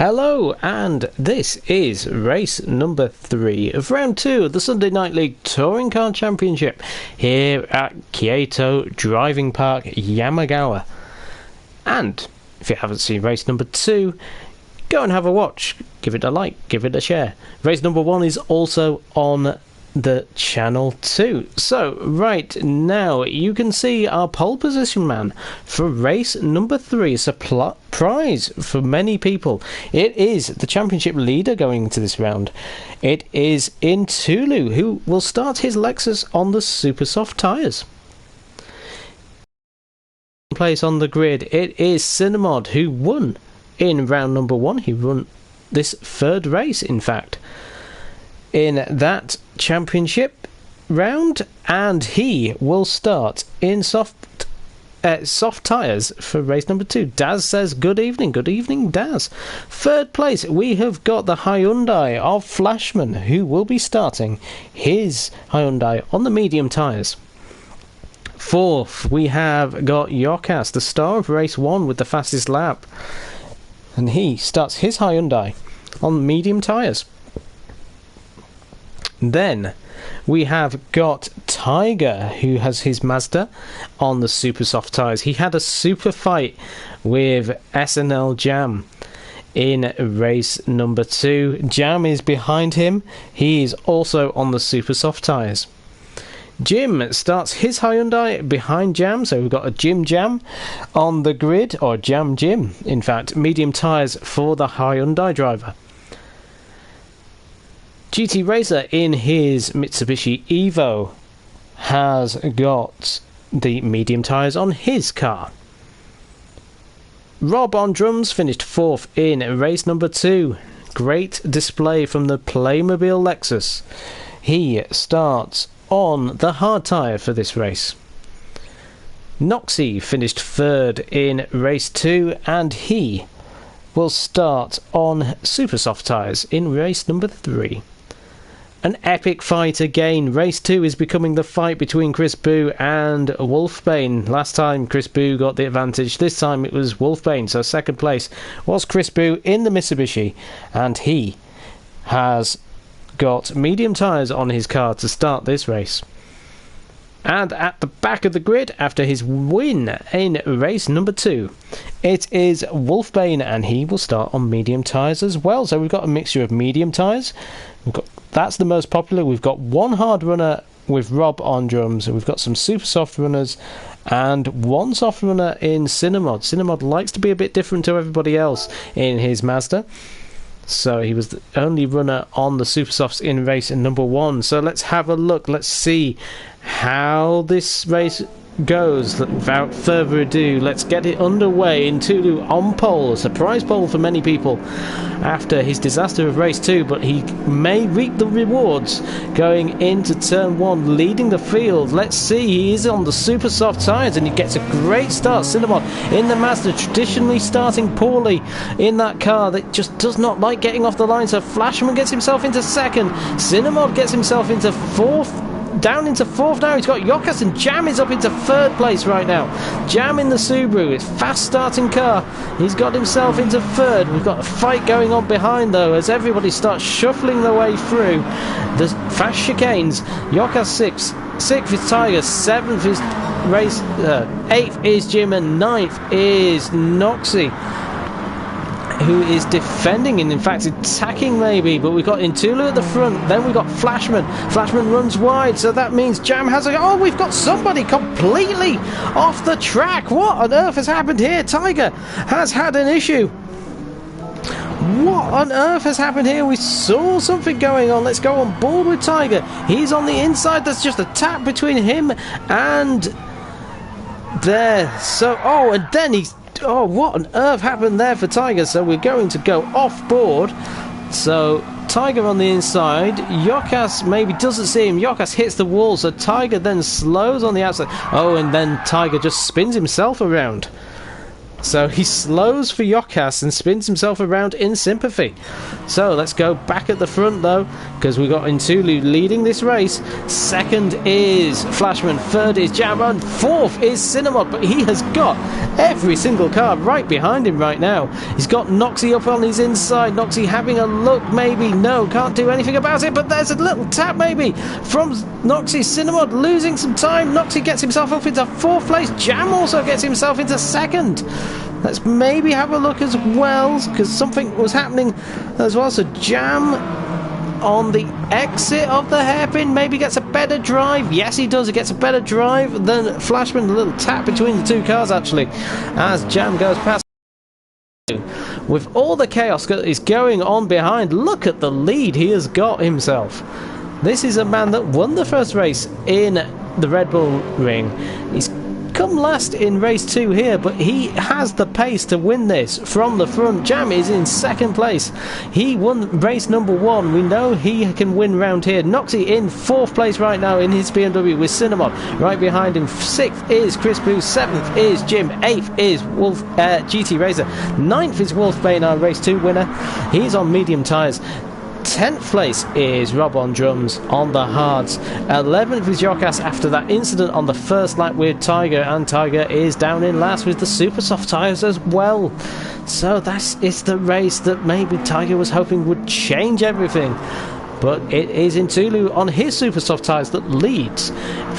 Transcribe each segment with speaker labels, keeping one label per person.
Speaker 1: Hello, and this is race number 3 of round 2 of the Sunday Night League Touring Car Championship here at Kyoto Driving Park, Yamagawa. And if you haven't seen race number 2, go and have a watch, give it a like, give it a share. Race number 1 is also on the channel too. So right now you can see our pole position man for race number 3. It's a prize for many people. It is the championship leader going into this round. It is in Tulu, who will start his Lexus on the super soft tyres. Place on the grid, it is Cinemod, who won in round number 1. He won this third race, in fact, in that championship round, and he will start in soft tyres for race number 2. Daz says good evening Daz. Third place we have got the Hyundai of Flashman, who will be starting his Hyundai on the medium tyres. Fourth we have got Yokas, the star of race 1 with the fastest lap, and he starts his Hyundai on medium tyres. Then we have got Tiger, who has his Mazda on the super soft tyres. He had a super fight with SNL Jam in race number 2. Jam is behind him. He is also on the super soft tyres. Jim starts his Hyundai behind Jam, so we've got a Jam on the grid, or Jam, in fact, medium tyres for the Hyundai driver. GT Racer in his Mitsubishi Evo has got the medium tyres on his car. Rob on drums finished 4th in race number 2. Great display from the Playmobil Lexus. He starts on the hard tyre for this race. Noxie finished 3rd in race 2, and he will start on super soft tyres in race number 3. An epic fight again. Race 2 is becoming the fight between Chris Boo and Wolfbane. Last time Chris Boo got the advantage. This time it was Wolfbane. So second place was Chris Boo in the Mitsubishi. And he has got medium tyres on his car to start this race. And at the back of the grid, after his win in race number 2, it is Wolfbane, and he will start on medium tyres as well. So we've got a mixture of medium tyres. That's the most popular. We've got one hard runner with Rob on drums. We've got some super soft runners and one soft runner in Cinemod. Cinemod likes to be a bit different to everybody else in his Mazda. So he was the only runner on the super softs in race number 1. So let's have a look. Let's see how this race goes. Without further ado, let's get it underway in Tulu on pole. A surprise pole for many people after his disaster of race 2, but he may reap the rewards going into turn 1, leading the field. Let's see, he is on the super soft tyres and he gets a great start. Cinnamon in the Mazda, traditionally starting poorly in that car that just does not like getting off the line, so Flashman gets himself into 2nd. Cinnamon gets himself into 4th. Down into 4th now. He's got Yokas, and Jam is up into 3rd place right now. Jam in the Subaru. It's fast starting car. He's got himself into 3rd. We've got a fight going on behind though as everybody starts shuffling their way through the fast chicanes. Yokas 6th is Tiger, 7th is Race, 8th is Jim, and 9th is Noxie, who is defending and in fact attacking maybe, but we've got Intulu at the front. Then we've got Flashman. Flashman runs wide, so that means Jam has a... Oh, we've got somebody completely off the track. What on earth has happened here? Tiger has had an issue. What on earth has happened here? We saw something going on. Let's go on board with Tiger. He's on the inside. There's just a tap between him and there. So, oh, and then he's... Oh, what on earth happened there for Tiger? So we're going to go off board. So Tiger on the inside. Yokas maybe doesn't see him. Yokas hits the wall, so Tiger then slows on the outside. Oh, and then Tiger just spins himself around. So he slows for Yokas and spins himself around in sympathy. So let's go back at the front though, because we got Intulu leading this race. Second is Flashman, third is Jam, and fourth is Cinnamon, but he has got every single car right behind him right now. He's got Noxie up on his inside. Noxie having a look, maybe. No, can't do anything about it, but there's a little tap maybe from Noxie. Cinnamon losing some time. Noxie gets himself up into fourth place. Jam also gets himself into second. Let's maybe have a look as well, because something was happening as well. So Jam on the exit of the hairpin maybe gets a better drive. Yes, he does. He gets a better drive than Flashman. A little tap between the two cars, actually, as Jam goes past. With all the chaos that is going on behind, look at the lead he has got himself. This is a man that won the first race in the Red Bull Ring. He's come last in race 2 here, but he has the pace to win this from the front. Jam is in second place. He won race number 1. We know he can win round here. Noxie in fourth place right now in his BMW with Cinnamon right behind him. 6th is Chris Boo, 7th is Jim, 8th is Wolf GT Razor, 9th is Wolfbane, our race 2 winner. He's on medium tyres. 10th place is Rob on drums on the hards. 11th is Yokas after that incident on the first lap with Tiger, and Tiger is down in last with the super soft tyres as well. So that is the race that maybe Tiger was hoping would change everything, but it is Intulu on his super soft tyres that leads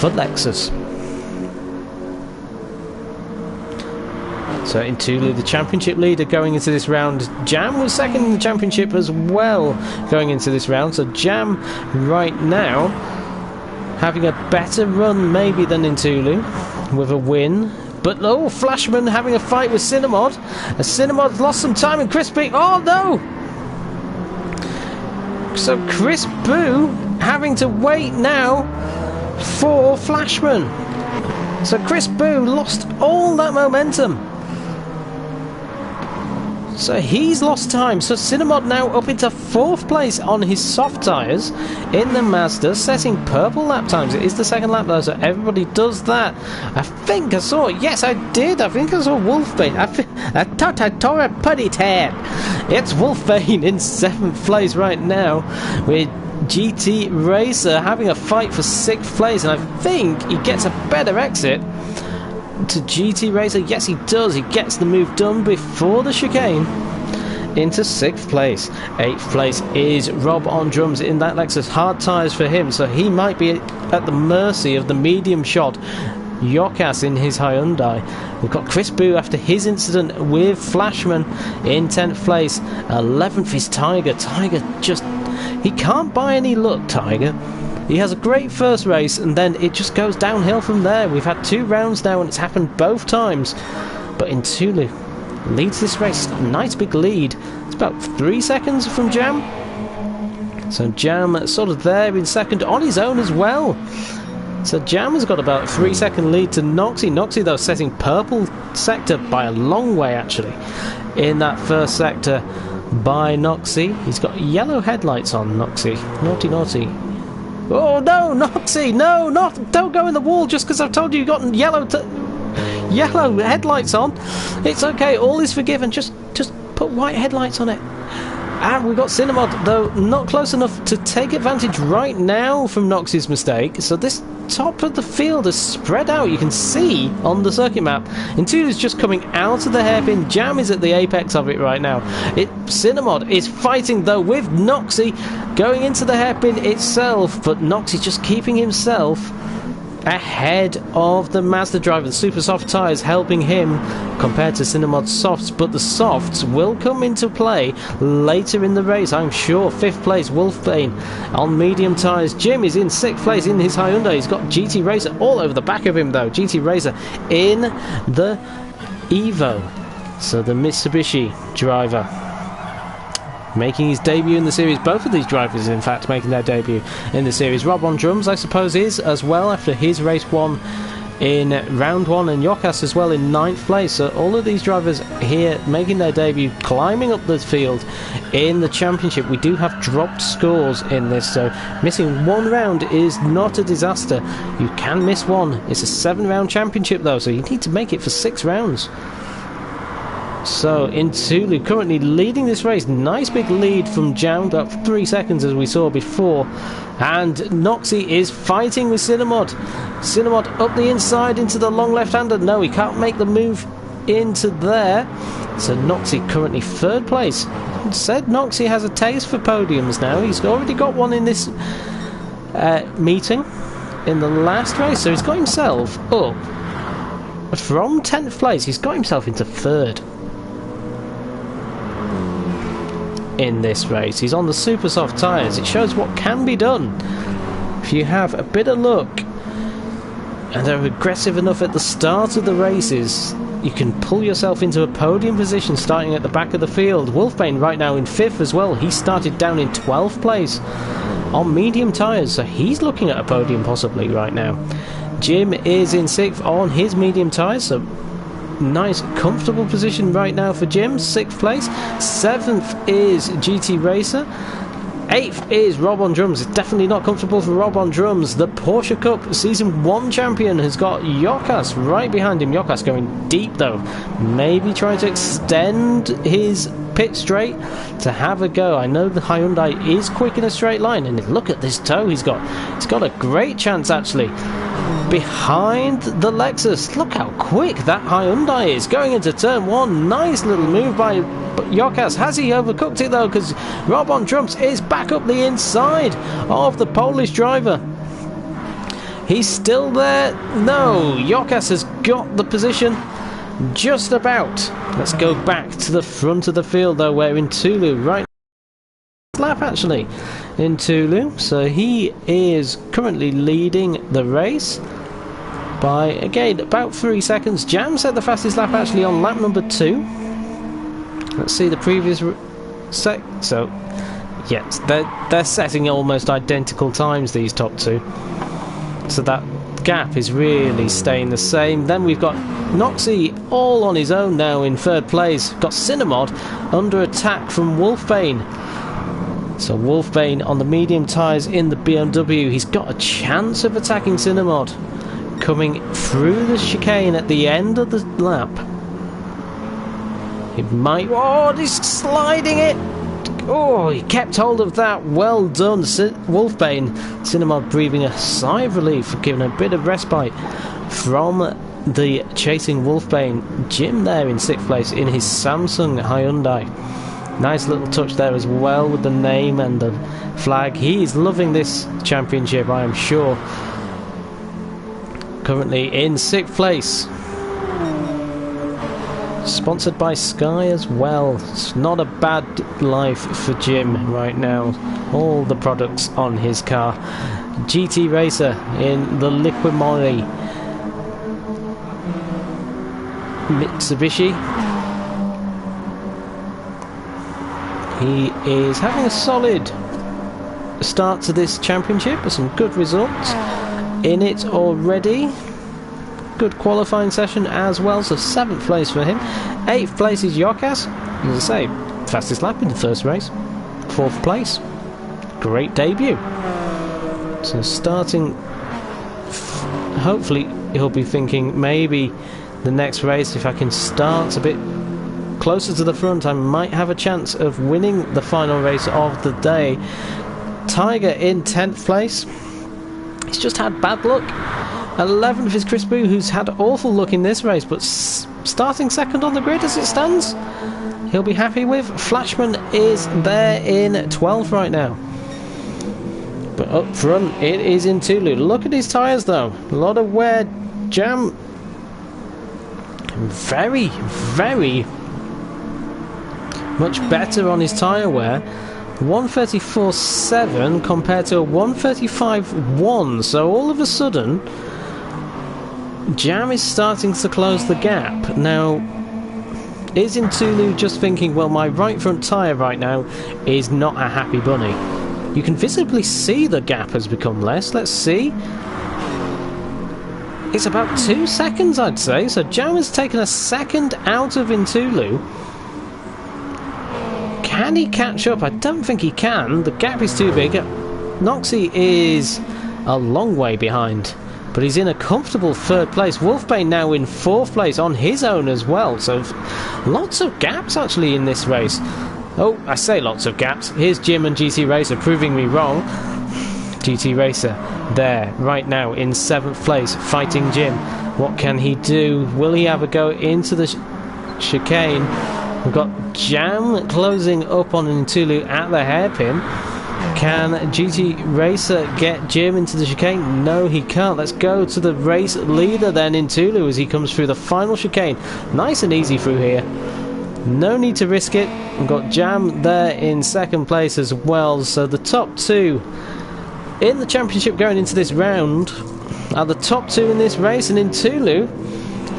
Speaker 1: for Lexus. So Intulu, the championship leader going into this round. Jam was second in the championship as well going into this round. So Jam right now having a better run maybe than Intulu with a win. But oh, Flashman having a fight with Cinnamod. Cinnamod's lost some time and Crispy. Oh no! So Chris Boo having to wait now for Flashman. So Chris Boo lost all that momentum. So he's lost time. So Cinnamon now up into fourth place on his soft tyres in the Mazda, setting purple lap times. It is the second lap though, so everybody does that. I think I saw it. Yes, I did. I think I saw Wolfbane. I thought I tore a putty tab. It's Wolfbane in seventh place right now with GT Racer having a fight for sixth place, and I think he gets a better exit to GT Racer. Yes, he does. He gets the move done before the chicane into sixth place. Eighth place is Rob on drums in that Lexus. Hard tyres for him, so he might be at the mercy of the medium shot Yokas in his Hyundai. We've got Chris Boo after his incident with Flashman in 10th place. 11th is Tiger. Tiger just, he can't buy any luck, Tiger. He has a great first race and then it just goes downhill from there. We've had 2 rounds now and it's happened both times. But Intulu leads this race. A nice big lead. It's about 3 seconds from Jam. So Jam sort of there in second on his own as well. So Jam has got about a 3-second lead to Noxie. Noxie though setting purple sector by a long way actually in that first sector by Noxie. He's got yellow headlights on, Noxie. Naughty naughty. Oh no, Noxie, no, don't go in the wall just because I've told you you've got yellow headlights on. It's okay, all is forgiven. Just put white headlights on it. And we've got Cinnamod, though not close enough to take advantage right now from Noxie's mistake. So this top of the field is spread out. You can see on the circuit map. Intulu's just coming out of the hairpin. Jam is at the apex of it right now. Cinnamod is fighting, though, with Noxie going into the hairpin itself. But Noxie just keeping himself ahead of the Mazda driver. The super soft tyres helping him compared to Cinnamod's softs, but the softs will come into play later in the race, I'm sure. 5th place Wolfbane on medium tyres. Jim is in 6th place in his Hyundai. He's got GT Racer all over the back of him though. GT Racer in the Evo. So the Mitsubishi driver making his debut in the series. Both of these drivers, in fact, making their debut in the series. Rob on drums, I suppose, is as well after his race 1 in round 1, and Yokas as well in 9th place. So all of these drivers here making their debut, climbing up the field in the championship. We do have dropped scores in this, so missing 1 round is not a disaster. You can miss 1. It's a 7-round championship though, so you need to make it for 6 rounds. So, Intulu currently leading this race. Nice big lead from Jam, about 3 seconds as we saw before. And Noxie is fighting with Cinnamod. Cinnamod up the inside into the long left-hander. No, he can't make the move into there. So Noxie currently 3rd place. Said Noxie has a taste for podiums now. He's already got one in this meeting in the last race. So he's got himself up from 10th place. He's got himself into 3rd. In this race. He's on the super soft tyres. It shows what can be done if you have a bit of luck and are aggressive enough at the start of the races. You can pull yourself into a podium position starting at the back of the field. Wolfbane right now in 5th as well. He started down in 12th place on medium tyres, so he's looking at a podium possibly right now. Jim is in 6th on his medium tyres, so nice comfortable position right now for Jim. 6th place. 7th is GT Racer. 8th is Rob on drums. It's definitely not comfortable for Rob on drums. The Porsche Cup Season 1 champion has got Yokas right behind him. Yokas going deep though. Maybe trying to extend his pit straight to have a go. I know the Hyundai is quick in a straight line, and look at this toe he's got. He's got a great chance actually. Behind the Lexus. Look how quick that Hyundai is. Going into turn 1. Nice little move by Yokas. Has he overcooked it though? Because Rob on drums is back up the inside of the Polish driver. He's still there. No, Yokas has got the position just about. Let's go back to the front of the field though, where Intulu right lap actually in Tulu. So he is currently leading the race by, again, about 3 seconds. Jam set the fastest lap actually on lap number 2. Let's see the previous so yes, they're setting almost identical times, these top two, so that gap is really staying the same. Then we've got Noxie all on his own now in 3rd place. Got Cinnamod under attack from Wolfbane. So Wolfbane on the medium tyres in the BMW. He's got a chance of attacking Cinnamod coming through the chicane at the end of the lap. He might... Oh, he's sliding it! Oh, he kept hold of that. Well done, Wolfbane. Cinnamod breathing a sigh of relief, giving a bit of respite from the chasing Wolfbane. Jim there in 6th place in his Samsung Hyundai. Nice little touch there as well with the name and the flag. He's loving this championship, I am sure. Currently in 6th place. Sponsored by Sky as well. It's not a bad life for Jim right now. All the products on his car. GT Racer in the Liquimori Mitsubishi. He is having a solid start to this championship with some good results in it already. Good qualifying session as well, so 7th place for him. 8th place is Yokas, as I say, fastest lap in the first race. 4th place, great debut. So starting, hopefully he'll be thinking maybe the next race, if I can start a bit closer to the front, I might have a chance of winning the final race of the day. Tiger in 10th place. He's just had bad luck. 11th is Chris Boo, who's had awful luck in this race, but starting 2nd on the grid as it stands, he'll be happy with. Flashman is there in 12th right now. But up front, it is in Tulu. Look at his tyres though. A lot of wear. Jam very, very much better on his tyre wear. 134.7 compared to a 135.1. So all of a sudden, Jam is starting to close the gap. Now, is Intulu just thinking, well, my right front tyre right now is not a happy bunny? You can visibly see the gap has become less. Let's see. It's about 2 seconds, I'd say. So Jam has taken a second out of Intulu. Can he catch up? I don't think he can. The gap is too big. Noxie is a long way behind but he's in a comfortable third place. Wolfbane now in fourth place on his own as well, so lots of gaps actually in this race. Oh, I say lots of gaps. Here's Jim and GT Racer proving me wrong. GT Racer there right now in 7th place fighting Jim. What can he do? Will he have a go into the chicane? We've got Jam closing up on Ntulu at the hairpin. Can GT Racer get Jim into the chicane? No, he can't. Let's go to the race leader then, Ntulu, as he comes through the final chicane. Nice and easy through here. No need to risk it. We've got Jam there in 2nd place as well. So the top 2 in the championship going into this round are the top 2 in this race. And Ntulu,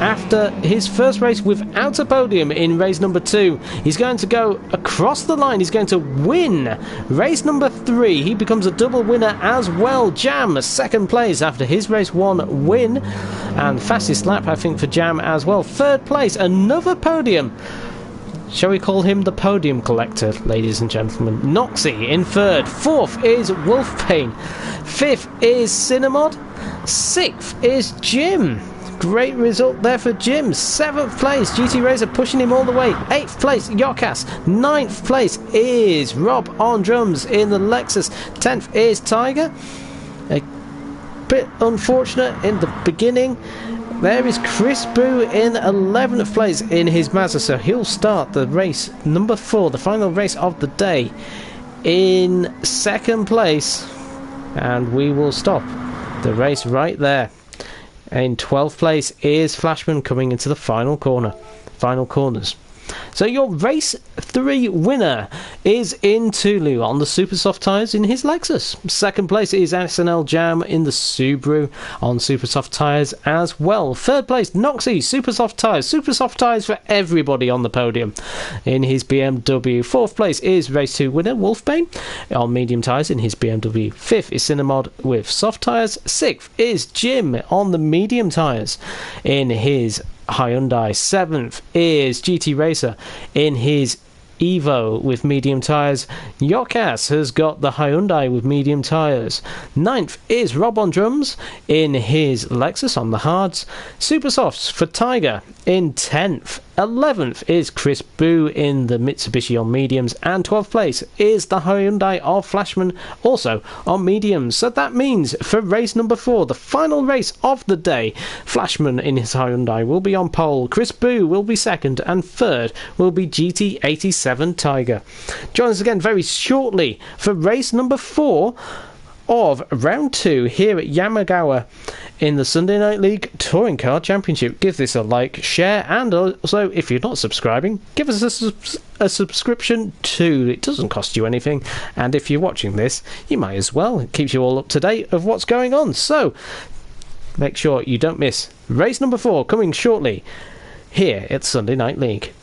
Speaker 1: after his first race without a podium in race number 2, he's going to go across the line. He's going to win race number 3. He becomes a double winner as well. Jam 2nd place after his race 1 win, and fastest lap I think for Jam as well. 3rd place, another podium. Shall we call him the podium collector, ladies and gentlemen? Noxie in 3rd. 4th is Wolfbane. 5th is Cinnamod. 6th is Jim. Great result there for Jim. 7th place, GT Racer pushing him all the way. 8th place, Yokas. 9th place is Rob on drums in the Lexus. 10th is Tiger. A bit unfortunate in the beginning. There is Chris Boo in 11th place in his Mazda, so he'll start the race number 4, the final race of the day, in 2nd place, and we will stop the race right there. In 12th place is Flashman coming into the final corners. So your race 3 winner is Ntulu on the super soft tyres in his Lexus. 2nd place is SNL Jam in the Subaru on super soft tyres as well. 3rd place, Noxie, super soft tyres for everybody on the podium in his BMW. 4th place is race 2 winner Wolfbane on medium tyres in his BMW. 5th is Cinnamod with soft tyres. 6th is Jim on the medium tyres in his Hyundai. 7th is GT Racer in his Evo with medium tyres. Yokas has got the Hyundai with medium tyres. 9th is Rob on drums in his Lexus on the hards. Super softs for Tiger in 10th. 11th is Chris Boo in the Mitsubishi on mediums, and 12th place is the Hyundai of Flashman also on mediums. So that means for race number 4, the final race of the day, Flashman in his Hyundai will be on pole, Chris Boo will be 2nd, and 3rd will be GT87 Tiger. Join us again very shortly for race number 4 of round 2 here at Yamagawa in the Sunday Night League Touring Car Championship. Give this a like, share, and also, if you're not subscribing, give us a subscription too. It doesn't cost you anything, and if you're watching this, you might as well. It keeps you all up to date of what's going on. So make sure you don't miss race number 4 coming shortly here at Sunday Night League.